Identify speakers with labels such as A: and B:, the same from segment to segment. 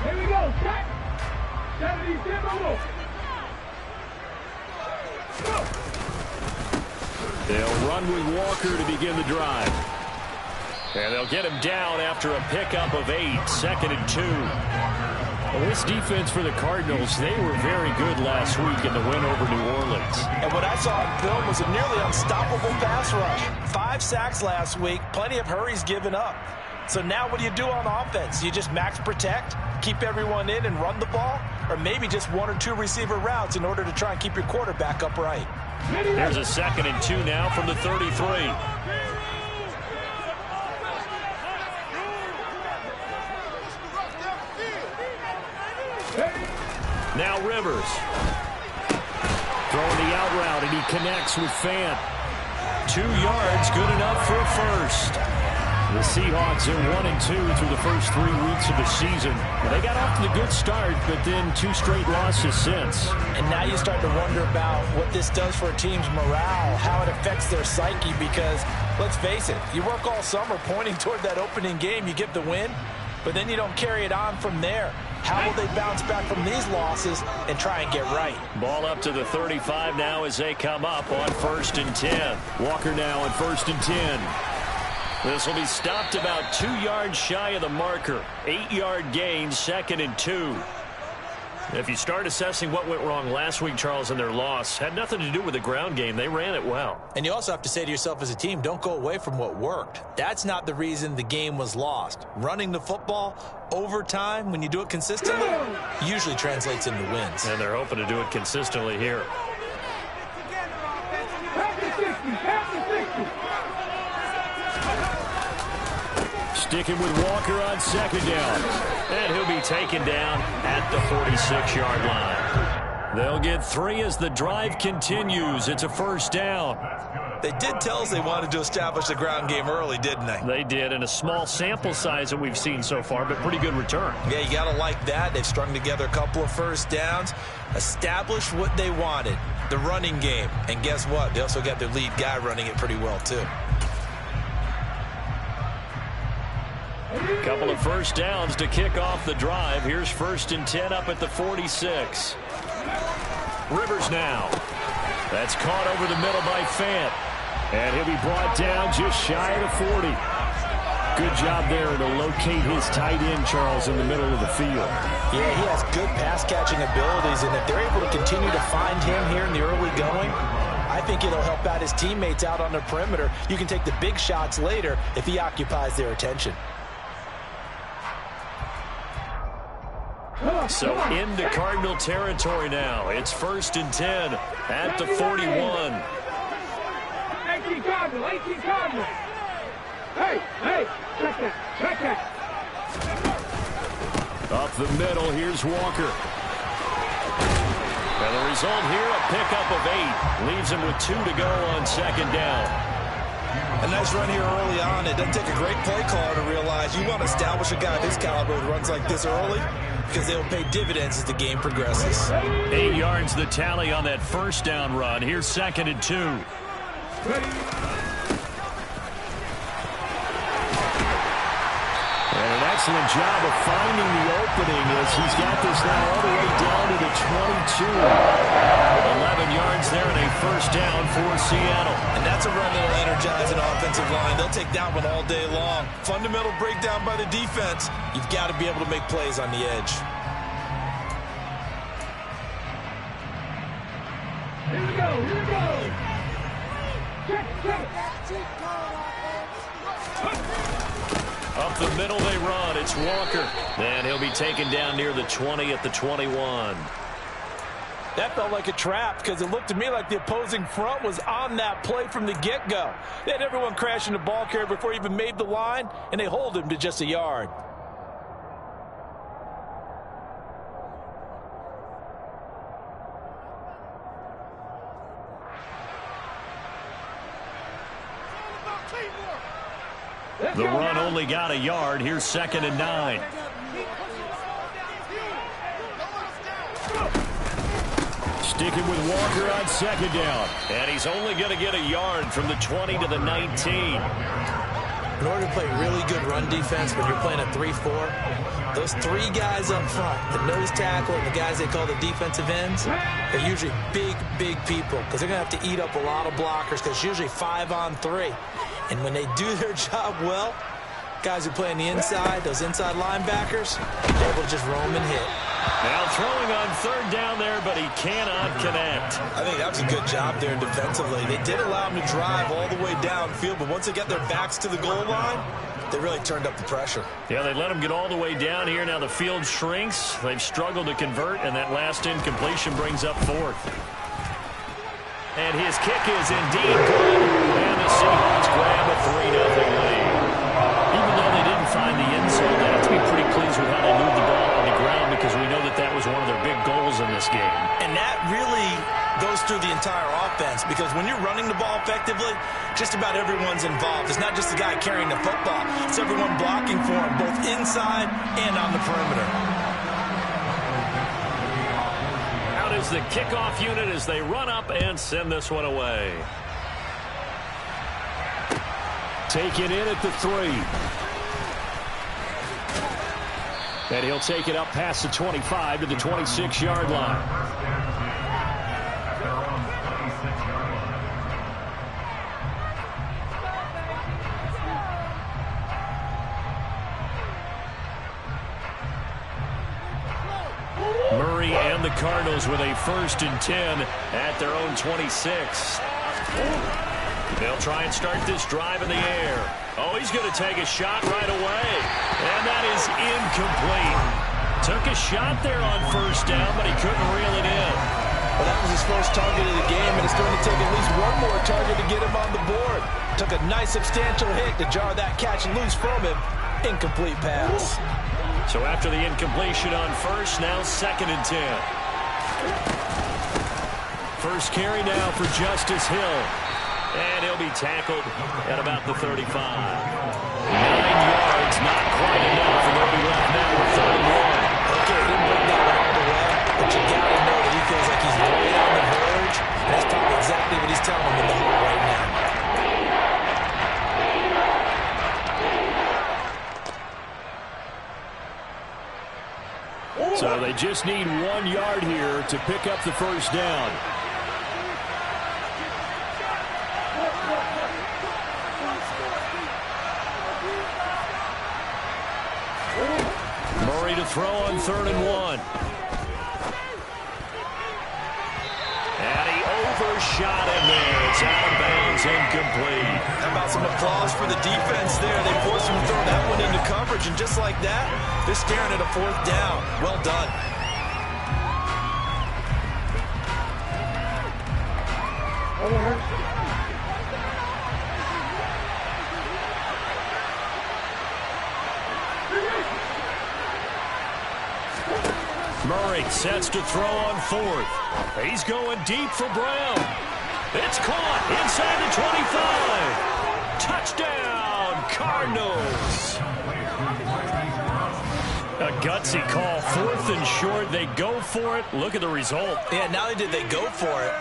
A: Here we go. Set. 77.
B: They'll run with Walker to begin the drive. And they'll get him down after a pickup of 8, 2nd and 2. Well, this defense for the Cardinals, they were very good last week in the win over New Orleans.
C: And what I saw on film was a nearly unstoppable pass rush. 5 sacks last week, plenty of hurries given up. So now what do you do on offense? You just max protect, keep everyone in and run the ball? Or maybe just 1 or 2 receiver routes in order to try and keep your quarterback upright?
B: Here's a 2nd and 2 now from the 33. Now Rivers. Throwing the out route, and he connects with Fant. 2 yards, good enough for a first. The Seahawks are 1 and 2 through the first 3 weeks of the season. They got off to the good start, but then 2 straight losses since.
C: And now you start to wonder about what this does for a team's morale, how it affects their psyche, because let's face it, you work all summer pointing toward that opening game, you get the win, but then you don't carry it on from there. How will they bounce back from these losses and try and get right?
B: Ball up to the 35 now as they come up on 1st and 10. Walker now on 1st and 10. This will be stopped about 2 yards shy of the marker. 8-yard gain, 2nd and 2. If you start assessing what went wrong last week, Charles, in their loss, had nothing to do with the ground game. They ran it well.
C: And you also have to say to yourself as a team, don't go away from what worked. That's not the reason the game was lost. Running the football over time, when you do it consistently, usually translates into wins.
B: And they're hoping to do it consistently here. Sticking with Walker on 2nd down. And he'll be taken down at the 46-yard line. They'll get 3 as the drive continues. It's a 1st down.
C: They did tell us they wanted to establish the ground game early, didn't they?
B: They did, in a small sample size that we've seen so far, but pretty good return.
C: Yeah, you got to like that. They've strung together a couple of 1st downs, established what they wanted, the running game. And guess what? They also got their lead guy running it pretty well, too.
B: Couple of 1st downs to kick off the drive. Here's 1st and 10 up at the 46. Rivers now. That's caught over the middle by Fant. And he'll be brought down just shy of the 40. Good job there to locate his tight end, Charles, in the middle of the field.
C: Yeah, he has good pass-catching abilities, and if they're able to continue to find him here in the early going, I think it'll help out his teammates out on the perimeter. You can take the big shots later if he occupies their attention.
B: So into Cardinal territory now. It's 1st and 10 at the 41.
A: 18 Cardinal, 18 Cardinal. Hey, check that.
B: Up the middle, here's Walker. And the result here, a pickup of 8. Leaves him with 2 to go on 2nd down.
C: A nice run here early on. It doesn't take a great play caller to realize you want to establish a guy of his caliber who runs like this early, because they'll pay dividends as the game progresses.
B: 8 yards the tally on that 1st down run. Here's 2nd and 2. And an excellent job of finding the opening as he's got this now all the way down to the 22. 11 yards there and a 1st down for Seattle.
C: And that's a run that'll energize an offensive line. They'll take that one all day long. Fundamental breakdown by the defense. You've got to be able to make plays on the edge.
A: Here we go. Check.
B: Up the middle they run. It's Walker. And he'll be taken down near the 20 at the 21.
C: That felt like a trap because it looked to me like the opposing front was on that play from the get-go. They had everyone crashing the ball carrier before he even made the line, and they hold him to just a yard.
B: The run only got a yard. Here's 2nd and 9. Sticking with Walker on 2nd down. And he's only going to get a yard from the 20 to the 19.
C: In order to play really good run defense when you're playing a 3-4, Those three guys up front, the nose tackle and the guys they call the defensive ends, are usually big, big people because they're going to have to eat up a lot of blockers because it's usually 5-on-3. And when they do their job well, guys who play on the inside, those inside linebackers, they're able to just roam and hit.
B: Now throwing on third down there, but he cannot connect.
C: I think that was a good job there defensively. They did allow him to drive all the way downfield, but once they got their backs to the goal line, they really turned up the pressure.
B: Yeah, they let him get all the way down here. Now the field shrinks. They've struggled to convert, and that last incompletion brings up fourth. And his kick is indeed good. And the Seahawks grab a 3-0 lead. Even though they didn't find the end zone, they have to be pretty pleased with how they moved the ball on the ground because we know that that was one of their big goals in this game.
C: And that really goes through the entire offense because when you're running the ball effectively, just about everyone's involved. It's not just the guy carrying the football. It's everyone blocking for him, both inside and on the perimeter.
B: Out is the kickoff unit as they run up and send this one away. Taken in at the 3. And he'll take it up past the 25 to the 26-yard line. Murray and the Cardinals with a 1st and 10 at their own 26. They'll try and start this drive in the air. Oh, he's going to take a shot right away. And that is incomplete. Took a shot there on 1st down, but he couldn't reel it in.
C: Well, that was his first target of the game, and it's going to take at least one more target to get him on the board. Took a nice substantial hit to jar that catch loose from him. Incomplete pass.
B: So after the incompletion on 1st, now 2nd and 10. First carry now for Justice Hill. And he'll be tackled at about the 35. 9 yards, not quite enough, and they'll be left now with 3rd and 1.
C: Okay, he didn't bring that one all the way, but you got to know that he feels like he's right on the verge, and that's probably exactly what he's telling him in the heart right now.
B: So they just need 1 yard here to pick up the 1st down. Murray to throw on 3rd and 1. And he overshot him there. It's out of bounds, incomplete.
C: How about some applause for the defense there? They forced him to throw that one into coverage, and just like that, they're staring at a 4th down. Well done.
B: Murray sets to throw on 4th. He's going deep for Brown. It's caught inside the 25. Touchdown, Cardinals. A gutsy call. 4th and short. They go for it. Look at the result.
C: Yeah, not only did they go for it,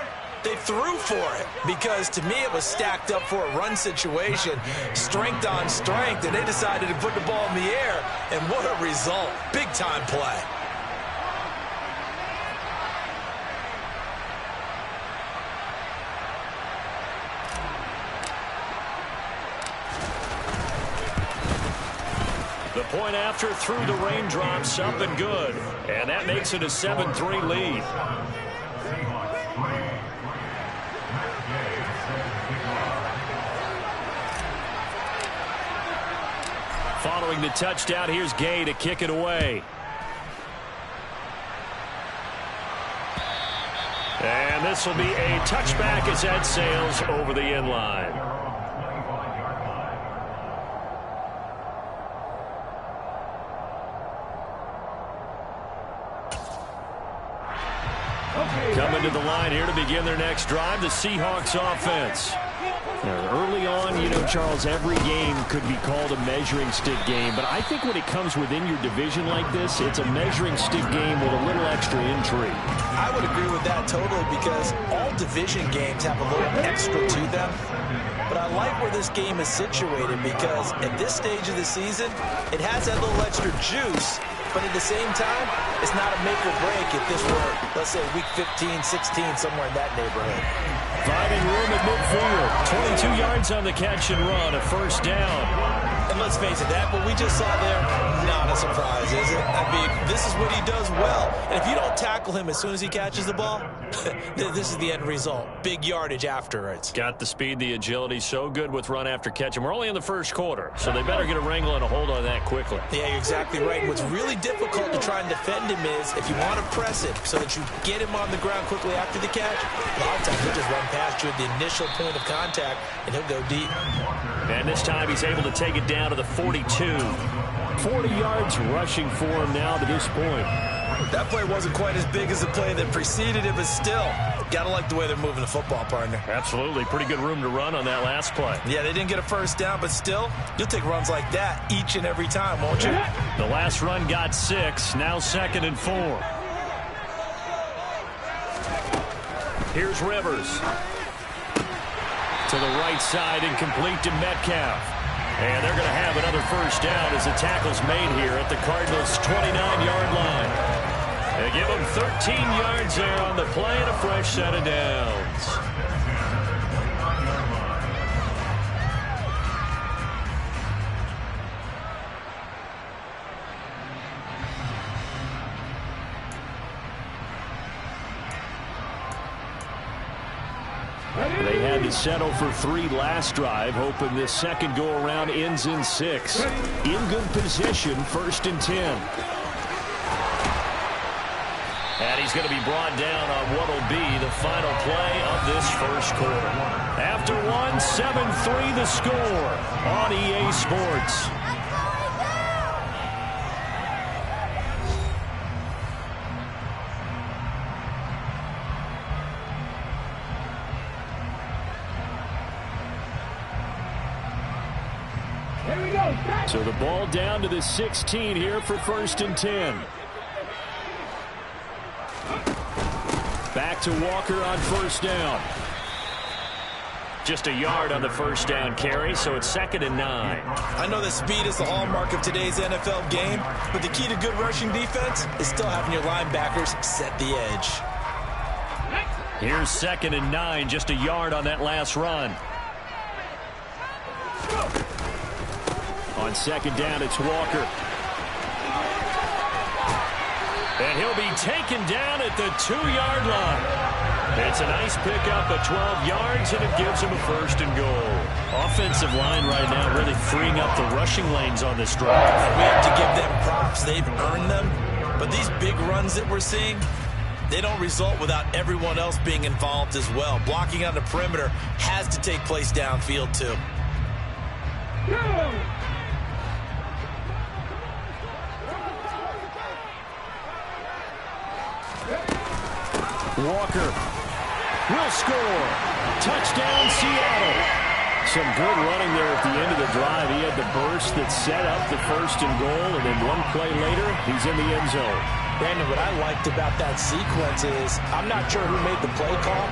C: they threw for it because to me it was stacked up for a run situation, strength on strength, and they decided to put the ball in the air, and what a result. Big time play.
B: The point after through the raindrops, up and good. And that makes it a 7-3 lead. Following the touchdown, here's Gay to kick it away. And this will be a touchback as that sails over the end line. Coming to the line here to begin their next drive, the Seahawks offense. Now, early on, you know, Charles, every game could be called a measuring stick game, but I think when it comes within your division like this, it's a measuring stick game with a little extra intrigue.
C: I would agree with that totally because all division games have a little extra to them. But I like where this game is situated because at this stage of the season, it has that little extra juice But at the same time, it's not a make or break if this were, let's say, week 15, 16, somewhere in that neighborhood.
B: Finding room at midfield. 22 yards on the catch and run, a first down.
C: And let's face it, that what we just saw there, not a surprise, is it? I mean, this is what he does well. And if you don't tackle him as soon as he catches the ball, this is the end result. Big yardage afterwards.
B: Got the speed, the agility, so good with run after catch. And we're only in the first quarter, so they better get a wrangle and a hold on that quickly.
C: Yeah, you're exactly right. And what's really difficult to try and defend him is if you want to press it so that you get him on the ground quickly after the catch, a lot of times he'll just run past you at the initial point of contact, and he'll go deep.
B: And this time he's able to take it down to the 42. 40 yards rushing for him now to this point.
C: That play wasn't quite as big as the play that preceded it, but still, gotta like the way they're moving the football, partner.
B: Absolutely. Pretty good room to run on that last play.
C: Yeah, they didn't get a first down, but still, you'll take runs like that each and every time, won't you?
B: The last run got 6, now 2nd and 4. Here's Rivers. To the right side, incomplete to Metcalf. And they're going to have another first down as the tackle's made here at the Cardinals' 29-yard line. They give them 13 yards there on the play and a fresh set of downs. They had to settle for 3 last drive, hoping this second go-around ends in 6. In good position, 1st and 10. And he's going to be brought down on what will be the final play of this first quarter. After 1, 7-3 the score on EA Sports. So the ball down to the 16 here for 1st and 10. Back to Walker on 1st down. Just a yard on the first down carry, so it's 2nd and 9.
C: I know that speed is the hallmark of today's NFL game, but the key to good rushing defense is still having your linebackers set the edge.
B: Here's 2nd and 9, just a yard on that last run. On 2nd down, it's Walker. And he'll be taken down at the 2-yard line. It's a nice pickup of 12 yards, and it gives him a 1st and goal. Offensive line right now really freeing up the rushing lanes on this drive.
C: We have to give them props. They've earned them. But these big runs that we're seeing, they don't result without everyone else being involved as well. Blocking on the perimeter has to take place downfield, too.
B: Walker will score. Touchdown, Seattle. Some good running there at the end of the drive. He had the burst that set up the 1st and goal, and then one play later, he's in the end zone.
C: Brandon, what I liked about that sequence is I'm not sure who made the play call,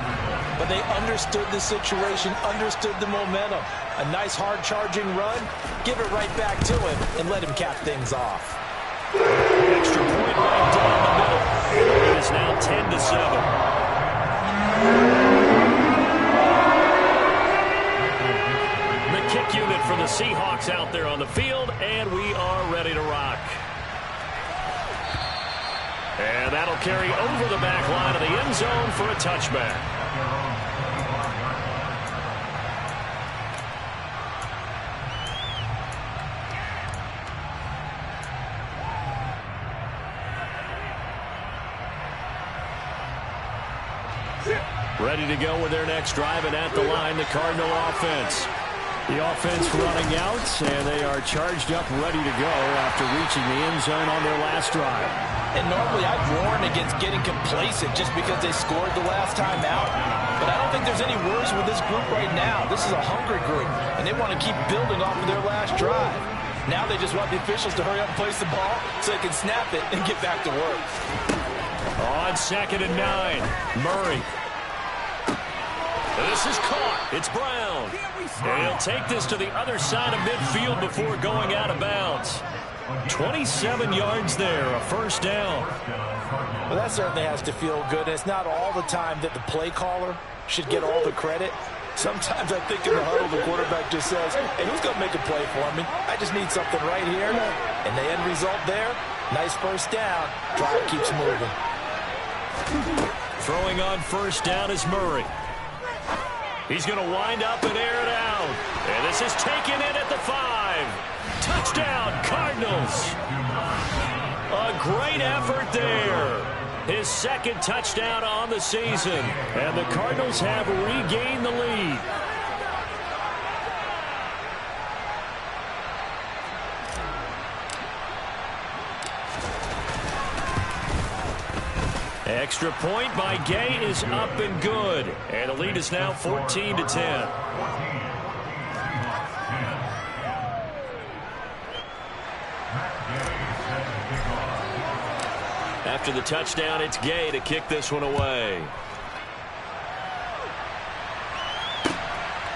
C: but they understood the situation, understood the momentum. A nice hard-charging run, give it right back to him, and let him cap things off.
B: Extra point right down the middle. It is now 10-7. The kick unit for the Seahawks out there on the field, and we are ready to rock. And that'll carry over the back line of the end zone for a touchback. Ready to go with their next drive, and at the line, the Cardinal offense. The offense running out, and they are charged up, ready to go after reaching the end zone on their last drive.
C: And normally I'd warn against getting complacent just because they scored the last time out. But I don't think there's any worries with this group right now. This is a hungry group, and they want to keep building off of their last drive. Now they just want the officials to hurry up and place the ball so they can snap it and get back to work.
B: On 2nd and 9, Murray. This is caught. It's Brown. And he'll take this to the other side of midfield before going out of bounds. 27 yards there, a first down.
C: Well, that certainly has to feel good. It's not all the time that the play caller should get all the credit. Sometimes I think in the huddle, the quarterback just says, hey, who's going to make a play for me? I just need something right here. And the end result there, nice first down. Drive keeps moving.
B: Throwing on first down is Murray. He's going to wind up and air it out. And this is taken in at the 5. Touchdown, Cardinals. A great effort there. His second touchdown on the season. And the Cardinals have regained the lead. Extra point by Gay is up and good. And the lead is now 14-10. After the touchdown, it's Gay to kick this one away.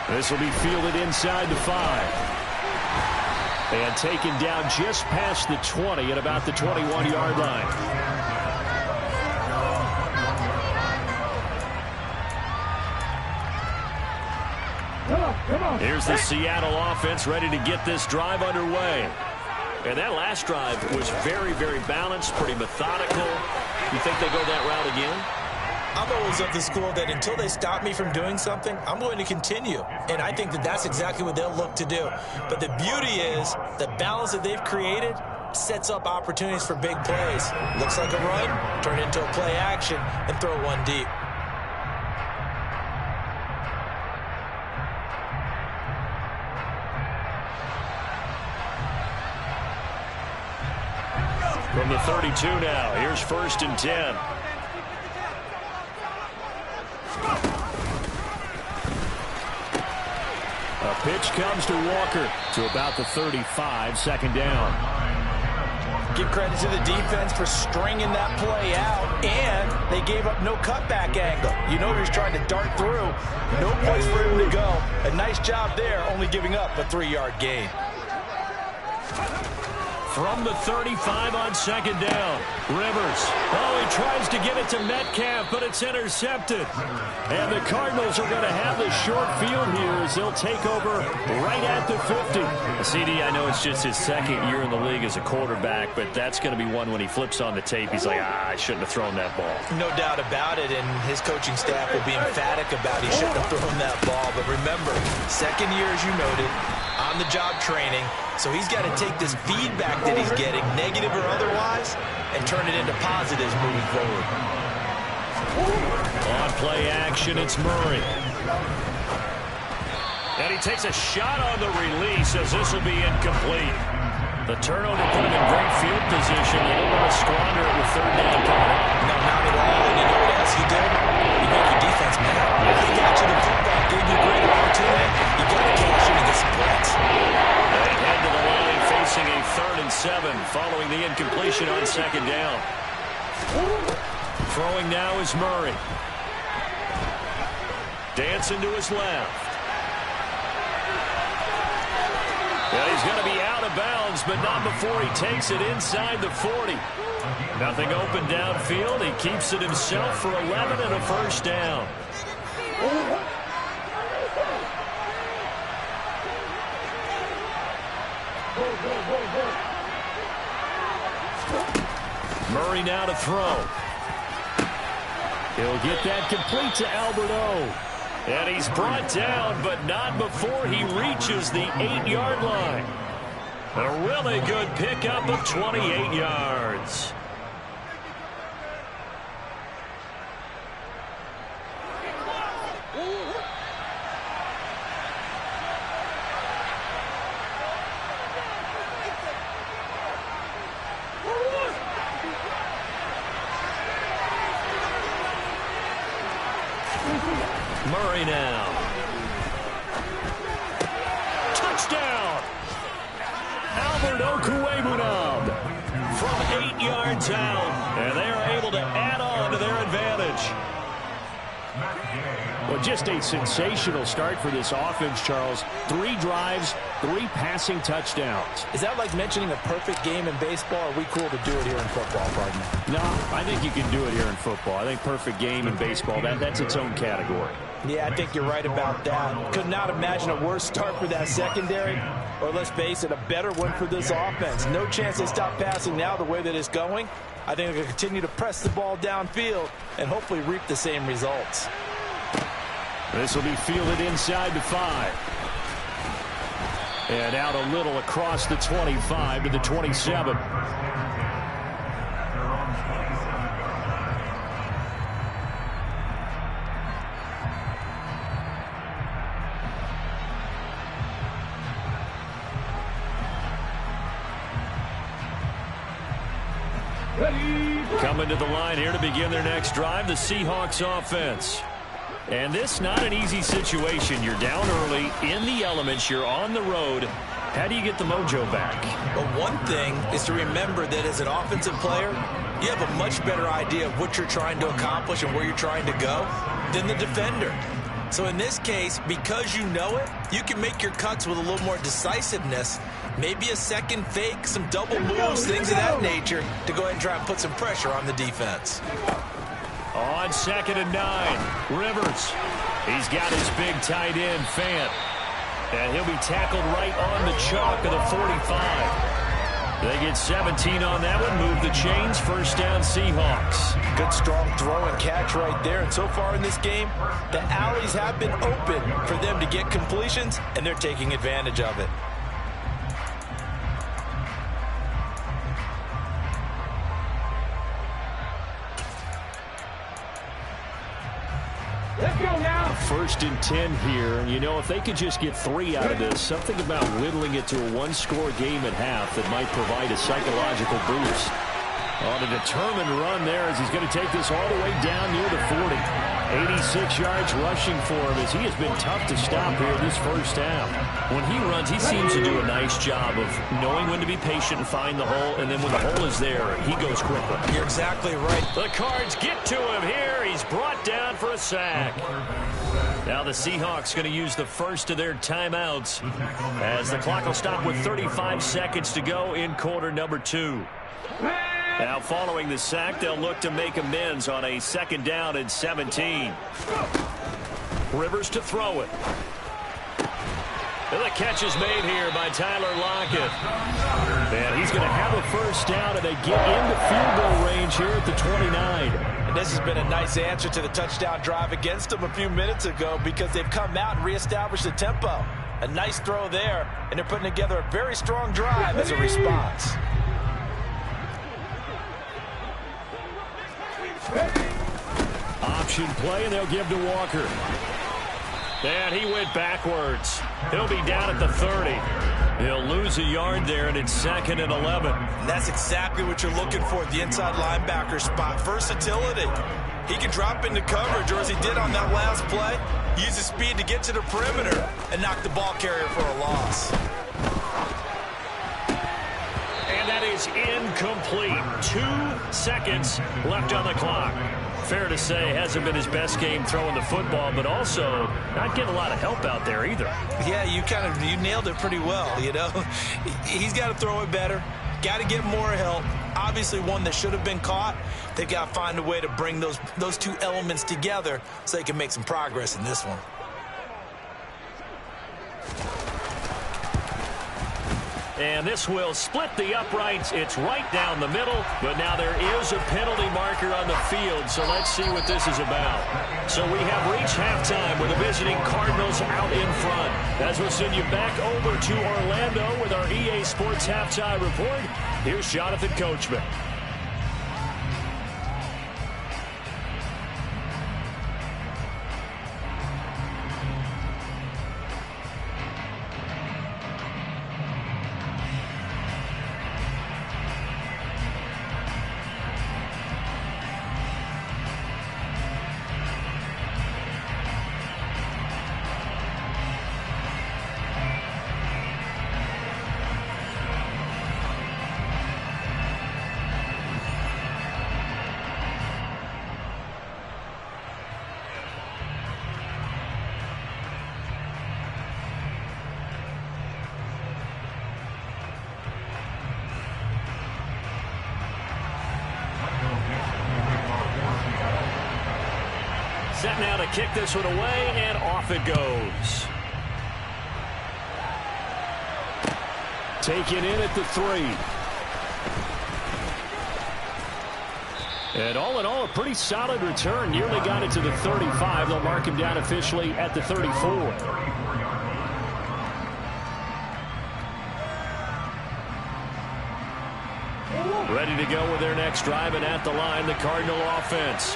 B: This will be fielded inside the 5. And taken down just past the 20 at about the 21-yard line.
A: Come on.
B: Here's the Seattle offense ready to get this drive underway. And that last drive was very, very balanced, pretty methodical. You think they go that route again?
C: I'm always of the school that until they stop me from doing something, I'm going to continue. And I think that that's exactly what they'll look to do. But the beauty is the balance that they've created sets up opportunities for big plays. Looks like a run, turn it into a play action, and throw one deep.
B: From the 32 now, here's 1st and 10. A pitch comes to Walker to about the 35, second down.
C: Give credit to the defense for stringing that play out, and they gave up no cutback angle. You know he was trying to dart through. No place for him to go. A nice job there, only giving up a 3-yard gain.
B: From the 35 on second down, Rivers. Oh, he tries to get it to Metcalf, but it's intercepted. And the Cardinals are going to have the short field here as they'll take over right at the 50. CD, I know it's just his second year in the league as a quarterback, but that's going to be one when he flips on the tape. He's like, I shouldn't have thrown that ball.
C: No doubt about it, and his coaching staff will be emphatic about he shouldn't have thrown that ball. But remember, second year, as you noted, on-the-job training, so he's got to take this feedback that he's getting, negative or otherwise, and turn it into positives moving forward.
B: On play action, it's Murray. And he takes a shot on the release as this will be incomplete. The turnover put him in great field position. They don't want to squander it with third down coming up.
C: No, not at all. And you know what else he did? He made your defense mad. He got you the football, gave you a great opportunity. You got to cash in and get some points.
B: They head to the line facing a 3rd and 7 following the incompletion on second down. Throwing now is Murray. Dancing to his left. And he's going to be out of bounds, but not before he takes it inside the 40. Nothing open downfield. He keeps it himself for 11 and a first down. Murray now to throw. He'll get that complete to Alberto. And he's brought down, but not before he reaches the 8-yard line. A really good pickup of 28 yards. Murray now. Touchdown! Albert Okwuegbunam from 8 yards out. And they are able to add on to their advantage. Well, just a sensational start for this offense, Charles. 3 drives, 3 passing touchdowns.
C: Is that like mentioning a perfect game in baseball, or are we cool to do it here in football, pardon me?
B: No, I think you can do it here in football. I think perfect game in baseball, that's its own category.
C: Yeah, I think you're right about that. Could not imagine a worse start for that secondary, or let's face it, a better one for this offense. No chance they stop passing now the way that it's going. I think they're going to continue to press the ball downfield and hopefully reap the same results.
B: This will be fielded inside the 5. And out a little across the 25 to the 27. Coming to the line here to begin their next drive, the Seahawks offense. And this not an easy situation. You're down early, in the elements, you're on the road. How do you get the mojo back?
C: Well, one thing is to remember that as an offensive player, you have a much better idea of what you're trying to accomplish and where you're trying to go than the defender. So in this case, because you know it, you can make your cuts with a little more decisiveness. Maybe a second fake, some double moves, things of that nature to go ahead and try and put some pressure on the defense.
B: On 2nd and 9, Rivers. He's got his big tight end, Fant. And he'll be tackled right on the chalk of the 45. They get 17 on that one, move the chains, first down Seahawks.
C: Good strong throw and catch right there. And so far in this game, the alleys have been open for them to get completions, and they're taking advantage of it.
A: Let's go now.
B: 1st and 10 here, and you know, if they could just get 3 out of this, something about whittling it to a 1-score game at half that might provide a psychological boost. On a determined run there as he's going to take this all the way down near the 40. 86 yards rushing for him as he has been tough to stop here this first half. When he runs, he seems to do a nice job of knowing when to be patient and find the hole, and then when the hole is there, he goes quickly.
C: You're exactly right.
B: The Cards get to him here. He's brought down for a sack. Now the Seahawks going to use the first of their timeouts as the clock will stop with 35 seconds to go in quarter number 2. Now following the sack, they'll look to make amends on a 2nd down and 17. Rivers to throw it. And the catch is made here by Tyler Lockett. And he's going to have a first down, and they get into field goal range here at the 29.
C: And this has been a nice answer to the touchdown drive against them a few minutes ago because they've come out and reestablished the tempo. A nice throw there, and they're putting together a very strong drive as a response.
B: Option play, and they'll give to Walker. And he went backwards. He'll be down at the 30. He'll lose a yard there, and it's 2nd and 11.
C: And that's exactly what you're looking for at the inside linebacker spot. Versatility. He can drop into coverage, or as he did on that last play, use his speed to get to the perimeter and knock the ball carrier for a loss.
B: And that is incomplete. 2 seconds left on the clock. Fair to say, hasn't been his best game throwing the football, but also not getting a lot of help out there either.
C: Yeah, you nailed it pretty well, you know. He's got to throw it better, got to get more help. Obviously one that should have been caught. They've got to find a way to bring those 2 elements together so they can make some progress in this one.
B: And this will split the uprights. It's right down the middle, but now there is a penalty marker on the field, so let's see what this is about. So we have reached halftime with the visiting Cardinals out in front. As we'll send you back over to Orlando with our EA Sports Halftime Report, here's Jonathan Coachman. Set now to kick this one away, and off it goes. Taken in at the 3. And all in all, a pretty solid return. Nearly got it to the 35. They'll mark him down officially at the 34. Ready to go with their next drive, and at the line, the Cardinal offense.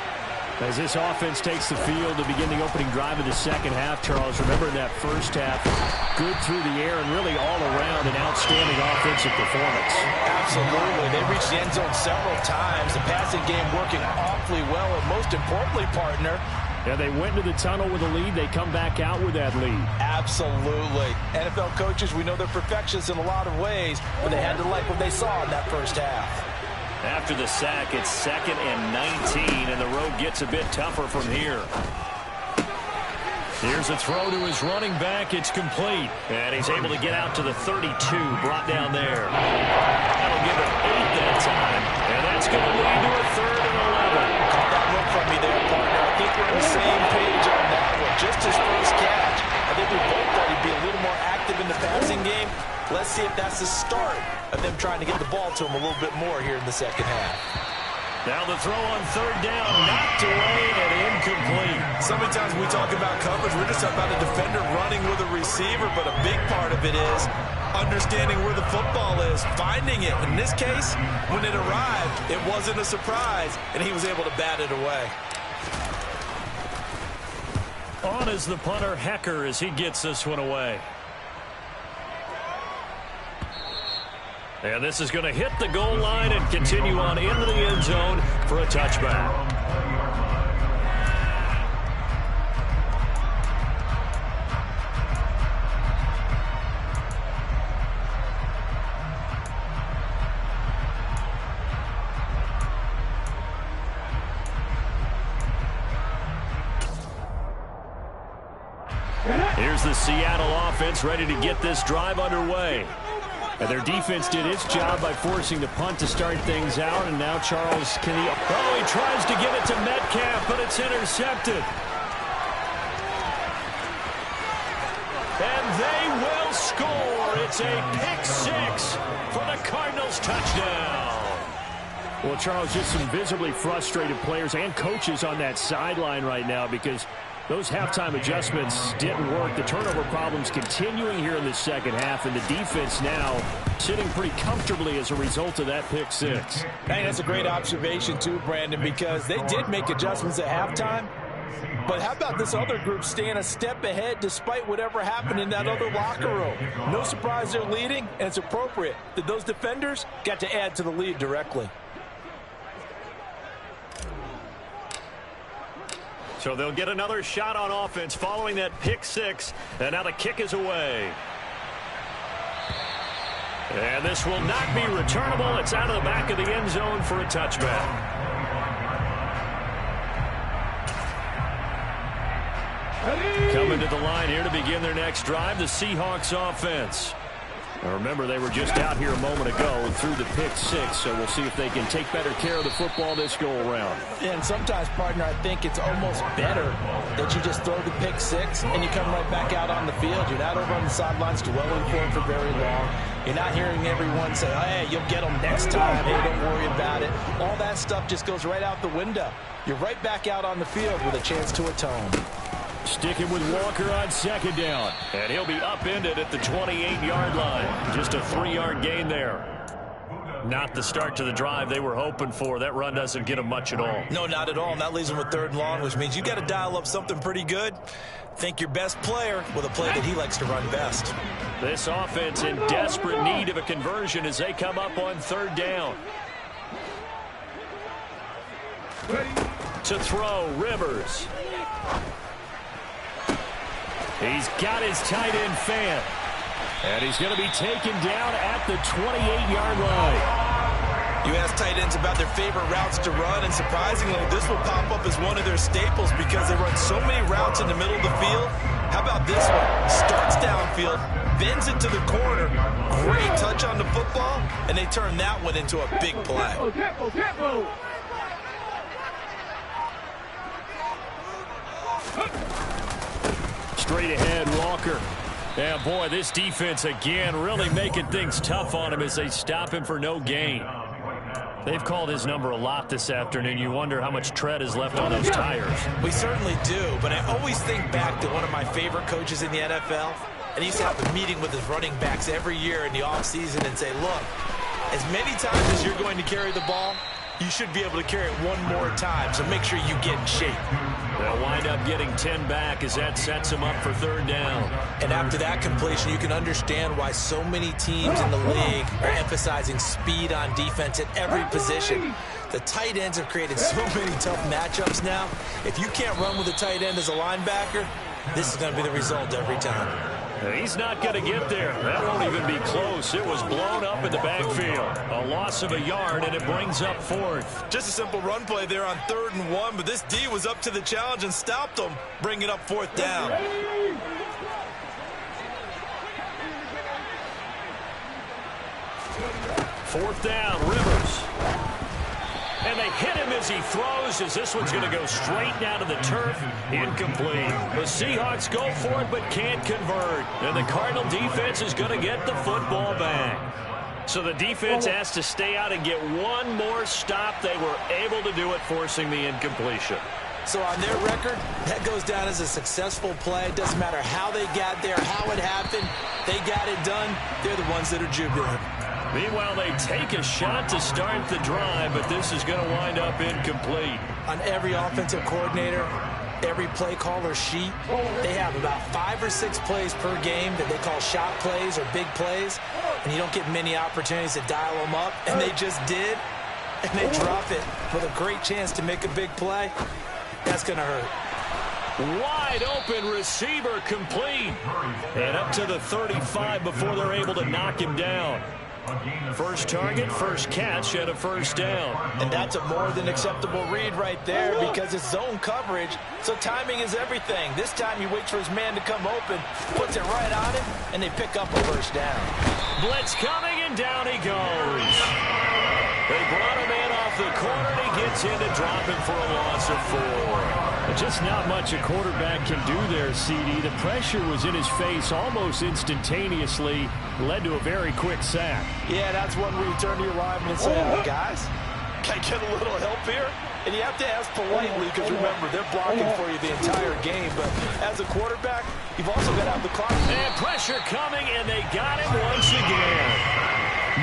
B: As this offense takes the field to begin the opening drive of the second half, Charles, remember in that first half, good through the air and really all around an outstanding offensive performance.
C: Absolutely. They reached the end zone several times. The passing game working awfully well, and most importantly, partner,
B: yeah, they went to the tunnel with a lead. They come back out with that lead.
C: Absolutely. NFL coaches, we know they're perfectionists in a lot of ways, but they had to like what they saw in that first half.
B: After the sack, it's 2nd and 19, and the road gets a bit tougher from here. Here's a throw to his running back. It's complete. And he's able to get out to the 32, brought down there. That'll give him 8 that time. And that's going to lead to a 3rd and 11.
C: Caught that look from me there, partner. I think we're on the same page on that one. Just his first catch. I think we both thought he'd be a little more active in the passing game. Let's see if that's the start of them trying to get the ball to him a little bit more here in the second half.
B: Now the throw on 3rd down, knocked away and incomplete.
C: So many times we talk about coverage, we're just about a defender running with a receiver, but a big part of it is understanding where the football is, finding it. In this case, when it arrived, it wasn't a surprise, and he was able to bat it away.
B: On is the punter, Hecker, as he gets this one away. And this is going to hit the goal line and continue on into the end zone for a touchback. Here's the Seattle offense ready to get this drive underway. And their defense did its job by forcing the punt to start things out. And now Charles, he tries to give it to Metcalf, but it's intercepted. And they will score. It's a pick 6 for the Cardinals touchdown. Well, Charles, just some visibly frustrated players and coaches on that sideline right now because those halftime adjustments didn't work. The turnover problems continuing here in the second half, and the defense now sitting pretty comfortably as a result of that pick 6.
C: Hey, that's a great observation too, Brandon, because they did make adjustments at halftime. But how about this other group staying a step ahead despite whatever happened in that other locker room? No surprise they're leading, and it's appropriate that those defenders got to add to the lead directly.
B: So they'll get another shot on offense following that pick 6. And now the kick is away. And this will not be returnable. It's out of the back of the end zone for a touchback. Coming to the line here to begin their next drive, the Seahawks offense. Now remember, they were just out here a moment ago and threw the pick 6, so we'll see if they can take better care of the football this go-around.
C: And sometimes, partner, I think it's almost better that you just throw the pick 6 and you come right back out on the field. You're not over on the sidelines dwelling for him for very long. You're not hearing everyone say, hey, you'll get them next time. Hey, don't worry about it. All that stuff just goes right out the window. You're right back out on the field with a chance to atone.
B: Sticking with Walker on 2nd down. And he'll be upended at the 28-yard line. Just a 3-yard gain there. Not the start to the drive they were hoping for. That run doesn't get them much at all.
C: No, not at all. And that leaves them with 3rd and long, which means you got to dial up something pretty good. Think your best player with a play that he likes to run best.
B: This offense in desperate need of a conversion as they come up on 3rd down. To throw, Rivers. He's got his tight end fan. And he's going to be taken down at the 28-yard line.
C: You ask tight ends about their favorite routes to run, and surprisingly, this will pop up as one of their staples because they run so many routes in the middle of the field. How about this one? Starts downfield, bends into the corner, great touch on the football, and they turn that one into a big play.
B: Straight ahead, Walker. Yeah, boy, this defense again really making things tough on him as they stop him for no gain. They've called his number a lot this afternoon. You wonder how much tread is left on those tires.
C: We certainly do, but I always think back to one of my favorite coaches in the NFL. And he used to have a meeting with his running backs every year in the offseason and say, look, as many times as you're going to carry the ball, you should be able to carry it one more time, so make sure you get in shape.
B: They'll wind up getting 10 back as that sets them up for third down.
C: And after that completion, you can understand why so many teams in the league are emphasizing speed on defense at every position. The tight ends have created so many tough matchups now. If you can't run with a tight end as a linebacker, this is going to be the result every time.
B: He's not going to get there. That won't even be close. It was blown up in the backfield. A loss of a yard, and it brings up fourth.
C: Just a simple run play there on 3rd and 1, but this D was up to the challenge and stopped them, bringing up 4th down.
B: Fourth down, Rivers. And they hit him as he throws, as this one's going to go straight down to the turf. Incomplete. The Seahawks go for it but can't convert. And the Cardinal defense is going to get the football back. So the defense has to stay out and get one more stop. They were able to do it, forcing the incompletion.
C: So on their record, that goes down as a successful play. It doesn't matter how they got there, how it happened. They got it done. They're the ones that are jubilant.
B: Meanwhile, they take a shot to start the drive, but this is going to wind up incomplete.
C: On every offensive coordinator, every play caller sheet, they have about 5 or 6 plays per game that they call shot plays or big plays, and you don't get many opportunities to dial them up, and they just did, and they drop it with a great chance to make a big play. That's going to hurt.
B: Wide open receiver complete. And up to the 35 before they're able to knock him down. First target, first catch, and a first down.
C: And that's a more than acceptable read right there because it's zone coverage, so timing is everything. This time he waits for his man to come open, puts it right on him, and they pick up a first down.
B: Blitz coming, and down he goes. They brought him in off the corner, and he gets in to drop him for a loss of 4. Just not much a quarterback can do there, CD. The pressure was in his face almost instantaneously, led to a very quick sack.
C: Yeah, that's one where you turn to your lineman and say, oh, guys, can I get a little help here? And you have to ask politely because, remember, they're blocking for you the entire game. But as a quarterback, you've also got to have the clock.
B: And pressure coming, and they got him once again.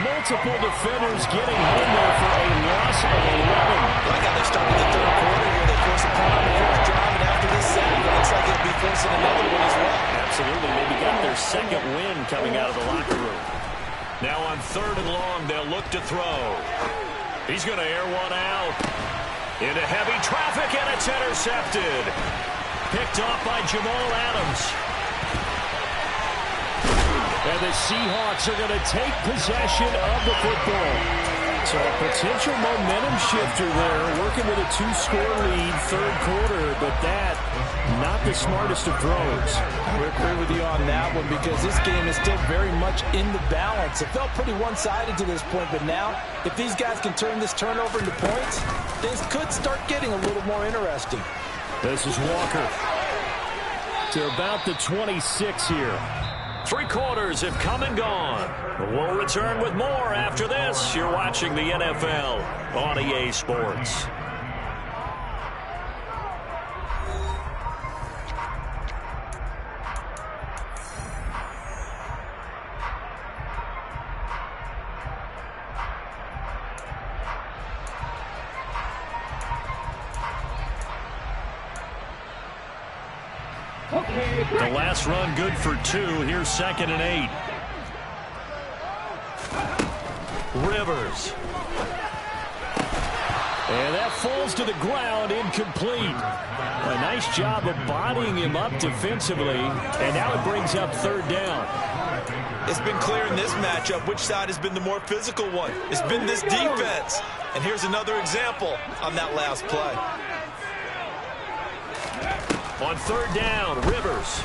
B: Multiple defenders getting home there for a loss of 11.
C: Like how they started the third quarter here. They forced a punt on the first drive, and after this sack, it looks like they'll be forcing another one as well.
B: Absolutely. Maybe got their second win coming out of the locker room. Now on 3rd and long, they'll look to throw. He's going to air one out. Into heavy traffic, and it's intercepted. Picked off by Jamal Adams. And the Seahawks are going to take possession of the football. So a potential momentum shifter there, working with a 2-score lead, 3rd quarter, but that, not the smartest of throws.
C: I agree with you on that one because this game is still very much in the balance. It felt pretty one-sided to this point, but now, if these guys can turn this turnover into points, things could start getting a little more interesting.
B: This is Walker to about the 26 here. 3 quarters have come and gone. We'll return with more after this. You're watching the NFL on EA Sports. The last run good for 2. Here's 2nd and 8. Rivers. And that falls to the ground, incomplete. A nice job of bodying him up defensively. And now it brings up 3rd down.
C: It's been clear in this matchup which side has been the more physical one. It's been this defense. And here's another example on that last play. On 3rd down, Rivers.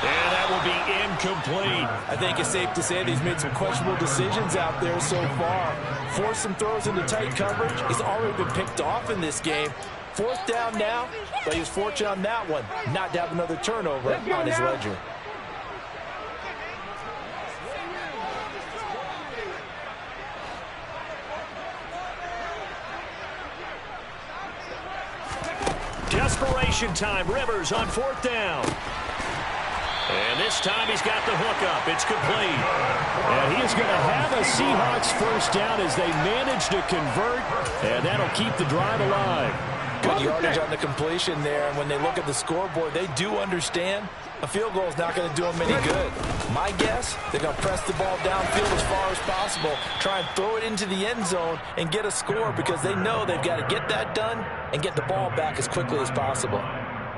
B: And that will be incomplete.
C: I think it's safe to say that he's made some questionable decisions out there so far. Forced some throws into tight coverage. He's already been picked off in this game. Fourth down now, but he was fortunate on that one not to have another turnover on his ledger.
B: Desperation time. Rivers on fourth down. And this time he's got the hook up. It's complete.
D: And he is going to have a Seahawks first down as they manage to convert, and that'll keep the drive alive.
C: Good yardage on the completion there, and when they look at the scoreboard, they do understand a field goal is not going to do them any good. My guess, they're going to press the ball downfield as far as possible, try and throw it into the end zone and get a score because they know they've got to get that done and get the ball back as quickly as possible.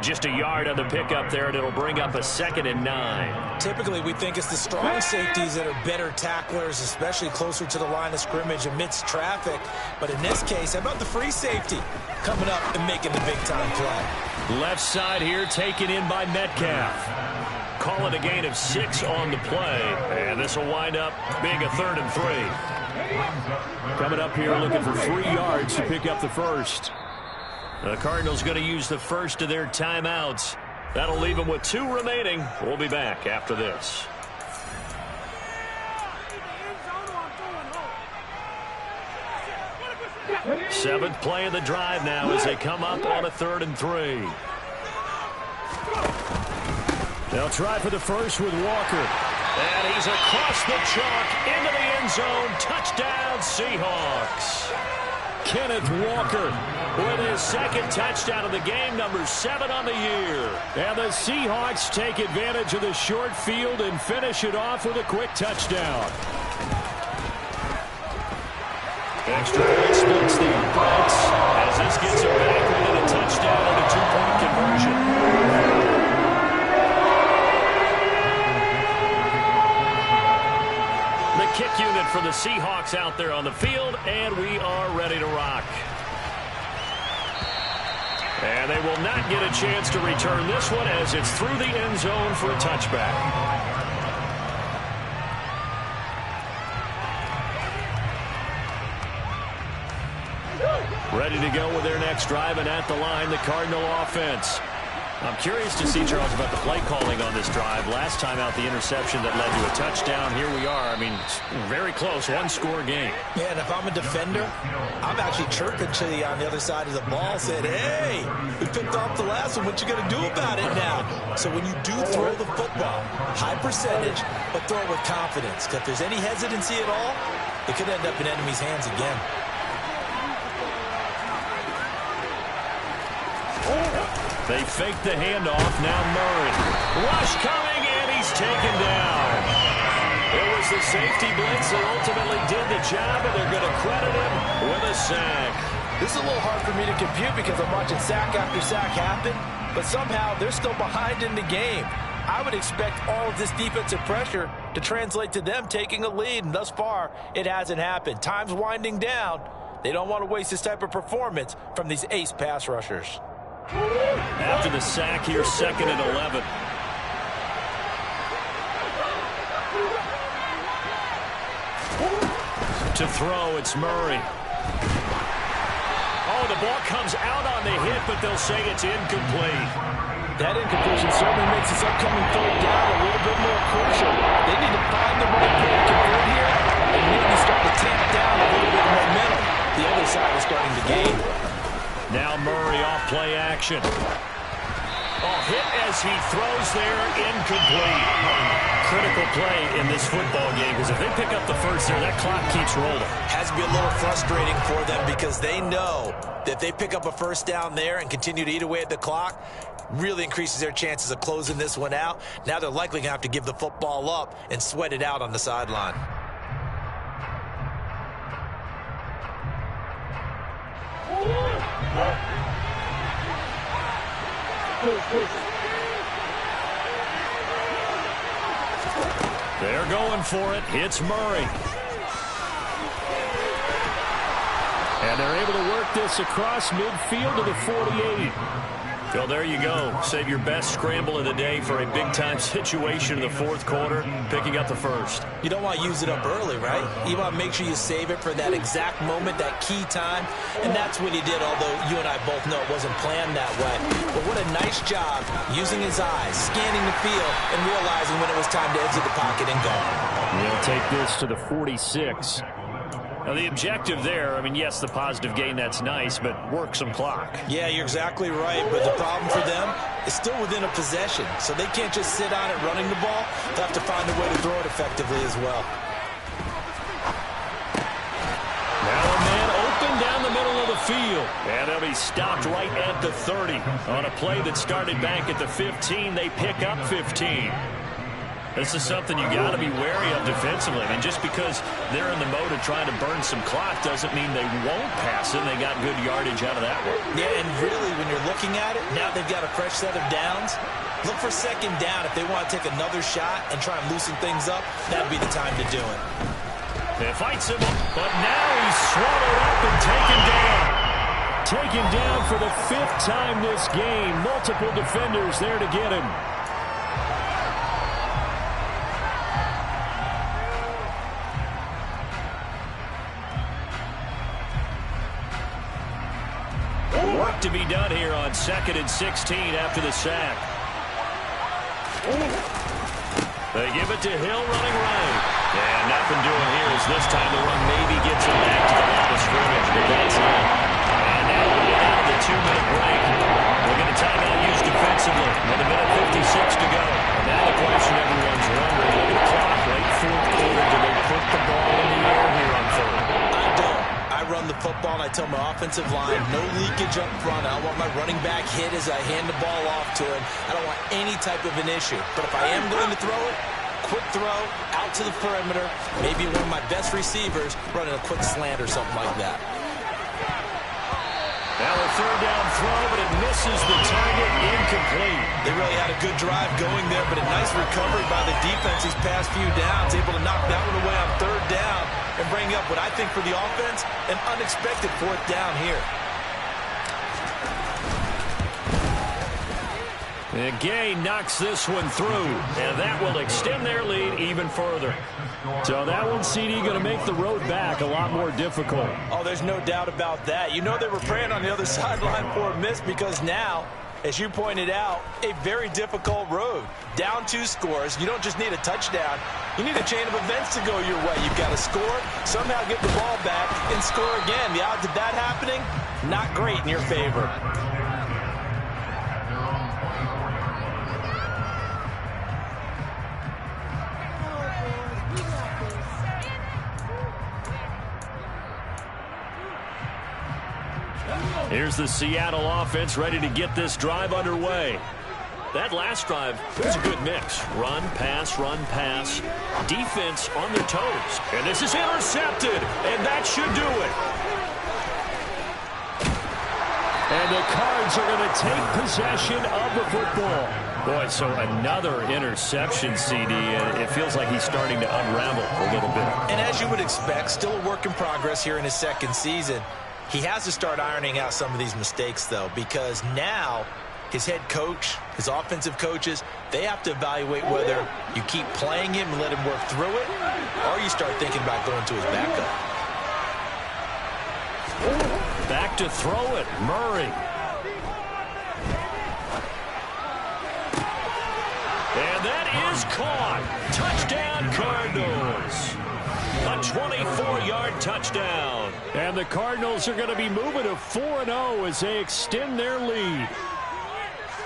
B: Just a yard on the pickup there, and it'll bring up a 2nd and 9.
E: Typically, we think it's the strong safeties that are better tacklers, especially closer to the line of scrimmage amidst traffic. But in this case, how about the free safety coming up and making the big-time play?
B: Left side here taken in by Metcalf. Call it a gain of 6 on the play, and this will wind up being a 3rd and 3.
D: Coming up here looking for 3 yards to pick up the first.
B: The Cardinals going to use the first of their timeouts. That'll leave them with 2 remaining. We'll be back after this. Seventh play of the drive now as they come up on a 3rd and 3.
D: They'll try for the first with Walker.
B: And he's across the chalk into the end zone. Touchdown, Seahawks.
D: Kenneth Walker
B: with his 2nd touchdown of the game, number 7 on the year.
D: And the Seahawks take advantage of the short field and finish it off with a quick touchdown.
B: Extra point splits the uprights as this gets him back within a touchdown and a 2-point conversion. The kick unit for the Seahawks out there on the field, and we are ready to rock. And they will not get a chance to return this one as it's through the end zone for a touchback. Ready to go with their next drive, and at the line, the Cardinal offense. I'm curious to see, Charles, about the play calling on this drive. Last time out, the interception that led to a touchdown. Here we are. I mean, very close, 1-score game.
E: Yeah, and if I'm a defender, I'm actually chirping to you on the other side of the ball, saying, hey, we picked off the last one. What you going to do about it now? So when you do throw the football, high percentage, but throw it with confidence. Because if there's any hesitancy at all, it could end up in enemy's hands again.
B: They fake the handoff. Now Murray. Rush coming, and he's taken down. It was the safety blitz that ultimately did the job, and they're going to credit him with a sack.
C: This is a little hard for me to compute because I'm watching sack after sack happen, but somehow they're still behind in the game. I would expect all of this defensive pressure to translate to them taking a lead, and thus far, it hasn't happened. Time's winding down. They don't want to waste this type of performance from these ace pass rushers.
B: After the sack here, 2nd and 11. To throw, it's Murray. Oh, the ball comes out on the hit, but they'll say it's incomplete.
C: That incompletion certainly makes this upcoming 3rd down a little bit more crucial. They need to find the right play to convert here and maybe start to tamp down a little bit of momentum. The other side is starting to gain.
B: Now Murray off play action. Oh, hit as he throws there, incomplete. Critical play in this football game because if they pick up the first there, that clock keeps rolling.
E: Has to be a little frustrating for them because they know that if they pick up a first down there and continue to eat away at the clock, really increases their chances of closing this one out. Now they're likely going to have to give the football up and sweat it out on the sideline.
B: They're going for it. It's Murray.
D: And they're able to work this across midfield to the 48.
B: Well, there you go. Save your best scramble of the day for a big-time situation in the fourth quarter, picking up the first.
E: You don't want to use it up early, right? You want to make sure you save it for that exact moment, that key time, and that's what he did, although you and I both know it wasn't planned that way. But what a nice job using his eyes, scanning the field, and realizing when it was time to exit the pocket and go.
D: He'll take this to the 46.
B: Now, the objective there, I mean, yes, the positive gain, that's nice, but work some clock.
E: Yeah, you're exactly right, but the problem for them is still within a possession, so they can't just sit on it running the ball. They'll have to find a way to throw it effectively as well.
B: Now a man open down the middle of the field, and they'll be stopped right at the 30. On a play that started back at the 15, they pick up 15. This is something you got to be wary of defensively. I mean, just because they're in the mode of trying to burn some clock doesn't mean they won't pass it. They got good yardage out of that one.
E: Yeah, and really, when you're looking at it, now they've got a fresh set of downs. Look for second down. If they want to take another shot and try and loosen things up, that'd be the time to do it.
B: They fights him, but now he's swallowed up and taken down.
D: Taken down for the 5th time this game. Multiple defenders there to get him.
B: Work to be done here on 2nd and 16 after the sack. They give it to Hill running right. And nothing doing here as this time the run maybe gets him back to the line of scrimmage, but that's it. And now we get out of the 2-minute break. We're going to timeout used defensively with a minute 56 to go. And now the question everyone's wondering, look at the clock, late fourth quarter, do they put the ball in the air here on third?
E: I don't. I run the football and I tell my offensive line, no leakage up front. I don't want my running back hit as I hand the ball off to him. I don't want any type of an issue. But if I am going to throw it, quick throw, out to the perimeter, maybe one of my best receivers running a quick slant or something like that.
B: Now a third down throw, but it misses the target, incomplete.
E: They really had a good drive going there, but a nice recovery by the defense these past few downs, able to knock that one away on third down and bring up what I think for the offense, an unexpected 4th down here.
B: And Gay knocks this one through, and that will extend their lead even further.
D: So that one, CD, going to make the road back a lot more difficult.
E: Oh, there's no doubt about that. You know they were praying on the other sideline for a miss because now, as you pointed out, a very difficult road. Down 2 scores. You don't just need a touchdown. You need a chain of events to go your way. You've got to score, somehow get the ball back, and score again. The odds of that happening, not great in your favor.
B: Here's the Seattle offense ready to get this drive underway. That last drive was a good mix. Run, pass, defense on their toes. And this is intercepted, and that should do it.
D: And the Cards are going to take possession of the football.
B: Boy, so another interception, CD, and it feels like he's starting to unravel a little bit.
E: And as you would expect, still a work in progress here in his 2nd season. He has to start ironing out some of these mistakes, though, because now his head coach, his offensive coaches, they have to evaluate whether you keep playing him and let him work through it, or you start thinking about going to his backup.
B: Back to throw it, Murray. And that is caught. Touchdown, Cardinals. A 24-yard touchdown.
D: And the Cardinals are going to be moving to 4-0 as they extend their lead.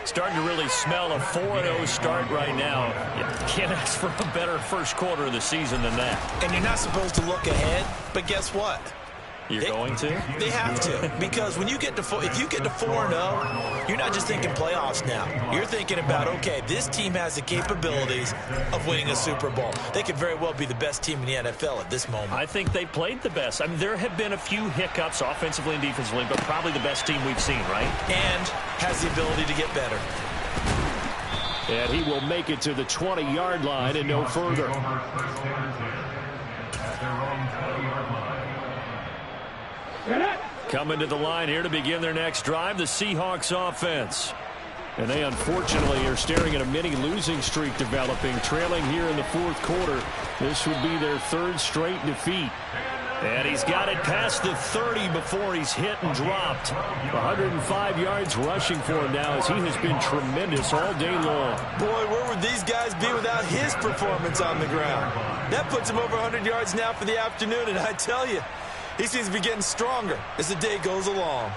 B: Starting to really smell a 4-0 start right now. You can't ask for a better first quarter of the season than that.
E: And you're not supposed to look ahead, but guess what?
B: You're going to?
E: They have to, because when you get to if you get to 4-0, you're not just thinking playoffs now. You're thinking about, okay, this team has the capabilities of winning a Super Bowl. They could very well be the best team in the NFL at this moment.
B: I think they played the best. I mean, there have been a few hiccups offensively and defensively, but probably the best team we've seen, right?
E: And has the ability to get better.
D: And he will make it to the 20-yard line and no further.
B: Coming to the line here to begin their next drive, the Seahawks offense.
D: And they unfortunately are staring at a mini losing streak developing, trailing here in the fourth quarter. This would be their third straight defeat. And he's got it past the 30 before he's hit and dropped. 105 yards rushing for him now as he has been tremendous all day long.
E: Boy, where would these guys be without his performance on the ground? That puts him over 100 yards now for the afternoon, and I tell you, he seems to be getting stronger as the day goes along.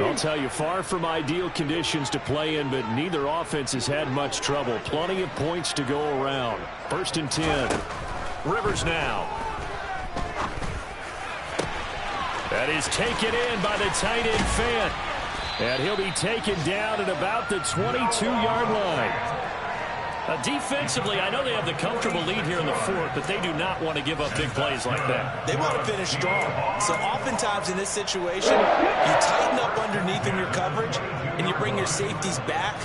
D: I'll tell you, far from ideal conditions to play in, but neither offense has had much trouble. Plenty of points to go around. 1st and 10. Rivers now. That is taken in by the tight end Fant. And he'll be taken down at about the 22-yard line. Defensively, I know they have the comfortable lead here in the fourth, but they do not want to give up big plays like that.
E: They want to finish strong. So oftentimes in this situation, you tighten up underneath in your coverage, and you bring your safeties back.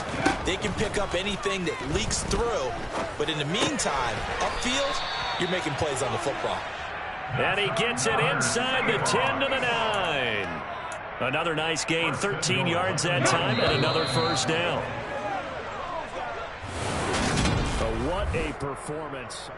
E: They can pick up anything that leaks through. But in the meantime, upfield, you're making plays on the football.
B: And he gets it inside the 10 to the 9. Another nice gain, 13 yards that time, and another first down.
D: What a performance.